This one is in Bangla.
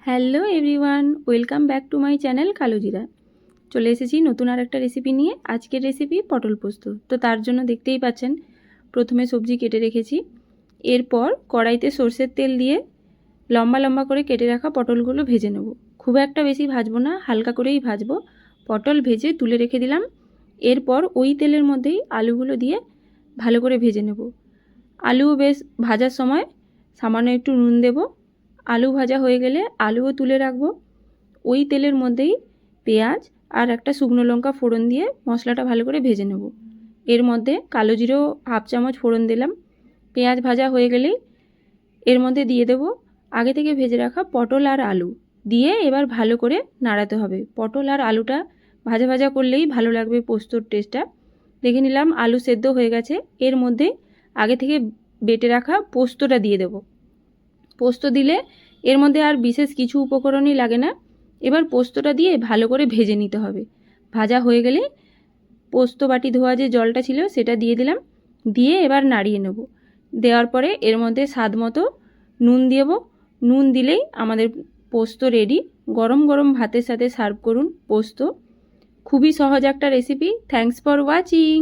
Hello everyone, welcome back to my channel কালো জিরা। চলে এসেছি নতুন আর একটা রেসিপি নিয়ে। আজকের রেসিপি পটল পোস্ত। তো তার জন্য দেখতেই পাচ্ছেন প্রথমে সবজি কেটে রেখেছি। এরপর কড়াইতে সর্ষের তেল দিয়ে লম্বা লম্বা করে কেটে রাখা পটলগুলো ভেজে নেব। খুব একটা বেশি ভাজবো না, হালকা করেই ভাজবো। পটল ভেজে তুলে রেখে দিলাম। এরপর ওই তেলের মধ্যেই আলুগুলো দিয়ে ভালো করে ভেজে নেব। আলু বেশ ভাজার সময় সামান্য একটু নুন দেব। আলু ভাজা হয়ে গেলে আলুও তুলে রাখবো। ওই তেলের মধ্যেই পেঁয়াজ আর একটা শুকনো লঙ্কা ফোড়ন দিয়ে মশলাটা ভালো করে ভেজে নেব। এর মধ্যে কালো জিরেও হাফ চামচ ফোড়ন দিলাম। পেঁয়াজ ভাজা হয়ে গেলেই এর মধ্যে দিয়ে দেব আগে থেকে ভেজে রাখা পটল আর আলু দিয়ে এবার ভালো করে নাড়াতে হবে। পটল আর আলুটা ভাজা ভাজা করলেই ভালো লাগবে পোস্তর টেস্টটা। দেখে নিলাম আলু সেদ্ধ হয়ে গেছে। এর মধ্যে আগে থেকে বেটে রাখা পোস্তটা দিয়ে দেব। পোস্ত দিলে এর মধ্যে আর বিশেষ কিছু উপকরণই লাগে না। এবার পোস্তটা দিয়ে ভালো করে ভেজে নিতে হবে। ভাজা হয়ে গেলে পোস্ত বাটি ধোয়া যে জলটা ছিল সেটা দিয়ে দিলাম। দিয়ে এবার নাড়িয়ে নেব। দেওয়ার পরে এর মধ্যে স্বাদ মতো নুন দেব। নুন দিলেই আমাদের পোস্ত রেডি। গরম গরম ভাতের সাথে সার্ভ করুন পোস্ত। খুবই সহজ একটা রেসিপি। Thanks for watching.